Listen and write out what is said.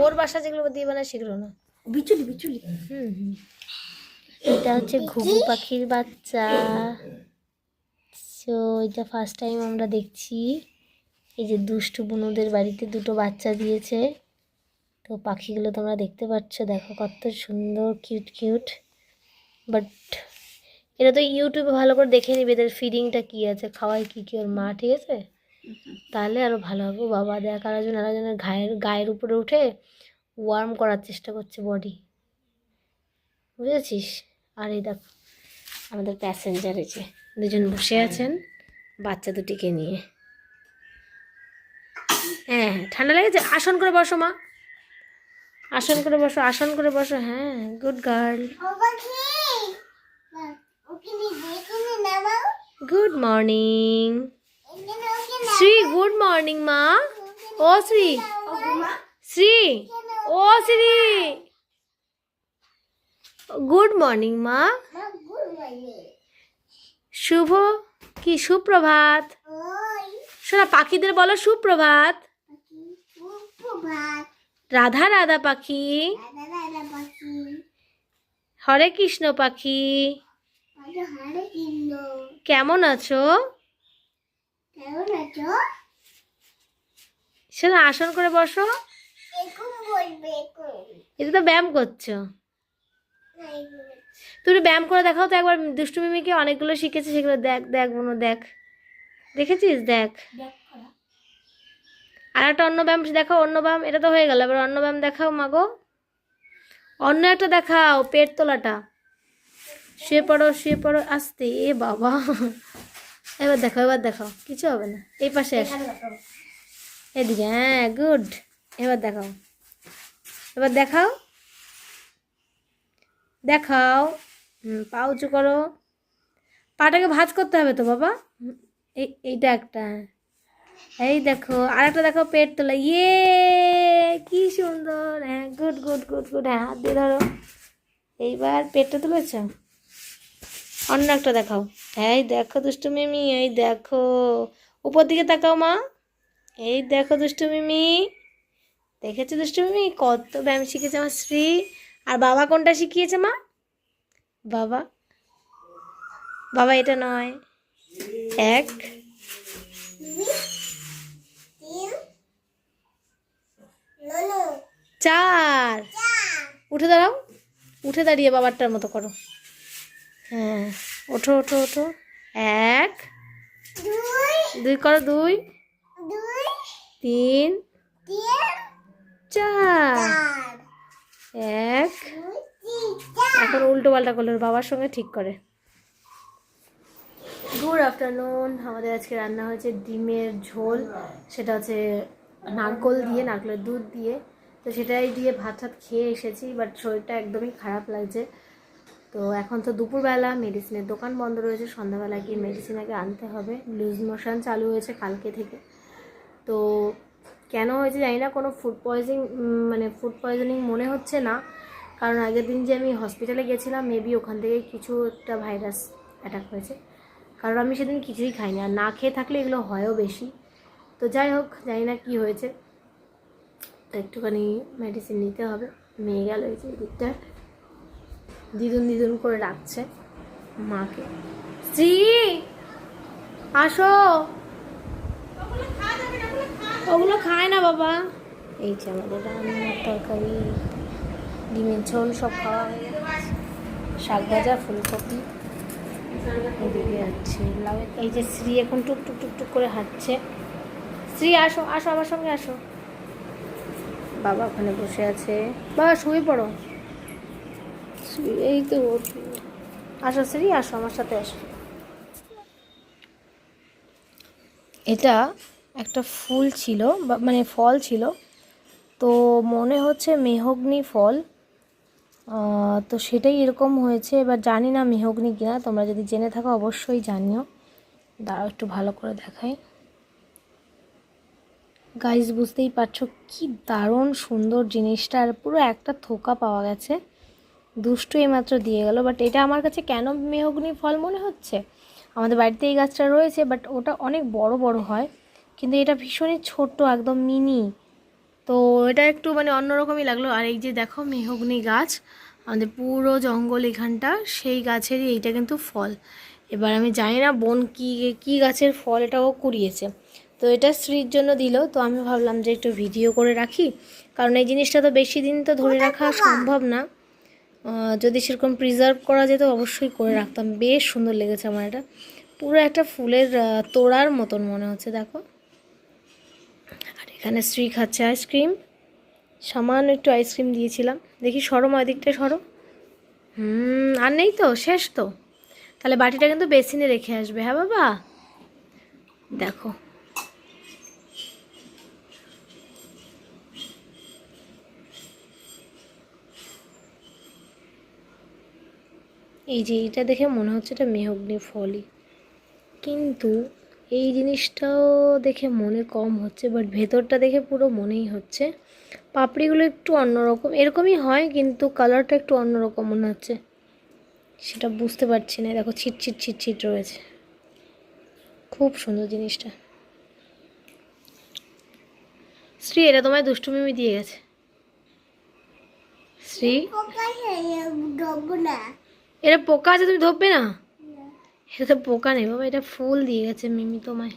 তোর বাসা যেগুলো দিয়ে বানায় সেগুলো না, বিচুলি বিচুলি। এটা হচ্ছে ঘুঘু পাখির বাচ্চা। সো এটা ফার্স্ট টাইম আমরা দেখছি। এই যে দুষ্টু বুনুদের বাড়িতে দুটো বাচ্চা দিয়েছে, তো পাখিগুলো তোমরা দেখতে পাচ্ছ, দেখো কত সুন্দর কিউট কিউট। বাট এটা তো ইউটিউবে ভালো করে দেখে নিবে এদের ফিডিংটা কী আছে, খাওয়ায় কী কী ওর মা, ঠিক আছে? তাহলে আরও ভালো হবে। বাবা দেখ আরেকজনের গায়ের উপরে উঠে ওয়ার্ম করার চেষ্টা করছে বডি, বুঝেছিস? আর এই দেখ আমাদের প্যাসেঞ্জার এসে দুজন বসে আছেন বাচ্চা দুটিকে নিয়ে। হ্যাঁ ঠান্ডা লেগেছে, আসন করে বসো মা, আসন করে বসো, আসন করে বসো। হ্যাঁ good girl. Good morning Shri, good morning মা। ও শ্রী, শ্রী, ও শ্রী, গুড মর্নিং মা। শুভ কি সুপ্রভাত, শোনা পাখিদের বলো সুপ্রভাত। রাধা রাধা পাখি, হরে কৃষ্ণ পাখি, কেমন আছো? শোনা আসন করে বসো, এটা তো ব্যায়াম করছো। তুমি ব্যায়াম করে দেখাও তো একবার, দুষ্টু মিমিকে অনেকগুলো শিখেছে সেগুলো দেখ, দেখ বোনো দেখ, দেখেছিস? দেখ আর একটা অন্য ব্যায়াম দেখাও, অন্য ব্যায়াম, এটা তো হয়ে গেল, এবার অন্য ব্যায়াম দেখাও মাগো, অন্য একটা দেখাও, পেট তোলাটা। শুয়ে পড়ো, শুয়ে পড়ো, আস্তে, এ বাবা। এবার দেখাও, এবার দেখাও, কিছু হবে না, এই পাশে আসো, এদিকে, হ্যাঁ গুড। এবার দেখাও, এবার দেখাও, দেখাও, পা উঁচু করো, পাটাকে ভাঁজ করতে হবে তো বাবা, এইটা একটা, এই দেখো আর একটা দেখো, পেট তোলা, ইয়ে কি সুন্দর, হ্যাঁ গুড গুড গুড গুড, হ্যাঁ হাত দিয়ে ধরো, এইবার পেটটা তুলেছ, অন্য একটা দেখাও, এই দেখো দুষ্টু মিমি, এই দেখো উপর দিকে তাকাও মা, এই দেখো দুষ্টু মিমি, দেখেছো দুষ্টু মিমি কত ব্যায়াম শিখেছে আমার শ্রী। আর বাবা কোনটা শিখিয়েছে মা? বাবা, বাবা এটা নয়, 1 4, উঠে দাঁড়াও, উঠে দাঁড়িয়ে বাবারটার মতো করো, হ্যাঁ ওঠো ওঠো ওঠো, 1 2 করো, 2 3 4, 1, এখন উল্টো পাল্টা করলো বাবার সঙ্গে ঠিক করে। গুড আফটারনুন, আমাদের আজকে রান্না হয়েছে ডিমের ঝোল, সেটা হচ্ছে নারকোল দিয়ে, নারকোলের দুধ দিয়ে, তো সেটাই দিয়ে ভাত টাত খেয়ে এসেছি, বাট শরীরটা একদমই খারাপ লাগছে। তো এখন তো দুপুরবেলা, মেডিসিনের দোকান বন্ধ রয়েছে, সন্ধ্যাবেলা গিয়ে মেডিসিন আগে আনতে হবে, লুজ মোশন চালু হয়েছে কালকে থেকে। তো কেন হয়েছে জানি না, কোনো ফুড পয়জনিং মনে হচ্ছে না, কারণ আগের দিন যে আমি হসপিটালে গেছিলাম মেবি ওখান থেকে কিছু একটা ভাইরাস অ্যাটাক হয়েছে, কারণ আমি সেদিন কিছুই খাইনি, আর না খেয়ে থাকলে এগুলো হয়ও বেশি। তো যাই হোক, জানি না কী হয়েছে, তো একটুখানি মেডিসিন নিতে হবে। মেয়ে গেল এই যে দিকটা, দিদুন দিদুন করে রাখছে মাকে। শ্রী আসো, ওগুলো খায় না বাবা। এই যে আমাদের রান্নার তরকারি, ডিমের ঝোল সব খাওয়া হয়ে গেছে, শাক ভাজা, ফুলকপি, এদিকে হচ্ছে লাউ। এই যে শ্রী এখন টুক টুক টুক টুক করে হাঁটছে। শ্রী আসো, আসো আমার সঙ্গে আসো, বাবা ওখানে বসে আছে, বাবা শুয়ে পড়ো, এই তো আসো শ্রী, আসো আমার সাথে আসো। এটা একটা ফুল ছিল, মানে ফল ছিল, তো মনে হচ্ছে মেহগনি ফল, তো সেটাই এরকম হয়েছে। এবার জানি না মেহগনি কিনা, তোমরা যদি জেনে থাকো অবশ্যই জানিও। দাঁড়াও একটু ভালো করে দেখাই, গাইজ বুঝতেই পারছো কি দারুণ সুন্দর জিনিসটা, আর পুরো একটা থোকা পাওয়া গেছে, দুষ্টু এইমাত্র দিয়ে গেল। বাট এটা আমার কাছে কেন মেহগনি ফল মনে হচ্ছে, আমাদের বাড়িতে এই গাছটা রয়েছে, বাট ওটা অনেক বড় বড় হয়, কিন্তু এটা ভীষণই ছোট্ট, একদম মিনি। তো এটা একটু মানে অন্যরকমই লাগলো। আর এই যে দেখো মেহগনি গাছ, আমাদের পুরো জঙ্গল এখানটা, সেই গাছেরই এইটা কিন্তু ফল। এবার আমি জানি না বোন কি গাছের ফল এটাও কুড়িয়েছে, তো এটা স্ত্রীর জন্য দিল। তো আমি ভাবলাম যে একটু ভিডিও করে রাখি, কারণ এই জিনিসটা তো বেশি দিন তো ধরে রাখা সম্ভব না। যদি সেরকম প্রিজার্ভ করা যেত অবশ্যই করে রাখতাম। বেশ সুন্দর লেগেছে আমার এটা, পুরো একটা ফুলের তোড়ার মতন মনে হচ্ছে দেখো। আর এখানে স্ত্রী খাচ্ছে আইসক্রিম, সামান্য একটু আইসক্রিম দিয়েছিলাম। দেখি সরো মা, দিকটা সরো। আর নেই তো, শেষ তো। তাহলে বাটিটা কিন্তু বেসিনে রেখে আসবে, হ্যাঁ বাবা। দেখো এই যে এটা দেখে মনে হচ্ছে এটা মেহগনি ফলই, কিন্তু এই জিনিসটাও দেখে মনে কম হচ্ছে, বাট ভেতরটা দেখে পুরো মনেই হচ্ছে। পাপড়িগুলো একটু অন্যরকম, এরকমই হয় কিন্তু কালারটা একটু অন্যরকম মনে হচ্ছে, সেটা বুঝতে পারছি না। দেখো ছিটছিট ছিটছিট রয়েছে, খুব সুন্দর জিনিসটা। শ্রী এটা তোমায় দুষ্টুমিমি দিয়ে গেছে। শ্রী এটা পোকা আছে, তুমি ধরবে না। এটা তো পোকা নেই বাবা, এটা ফুল দিয়ে গেছে মিমি তোমায়।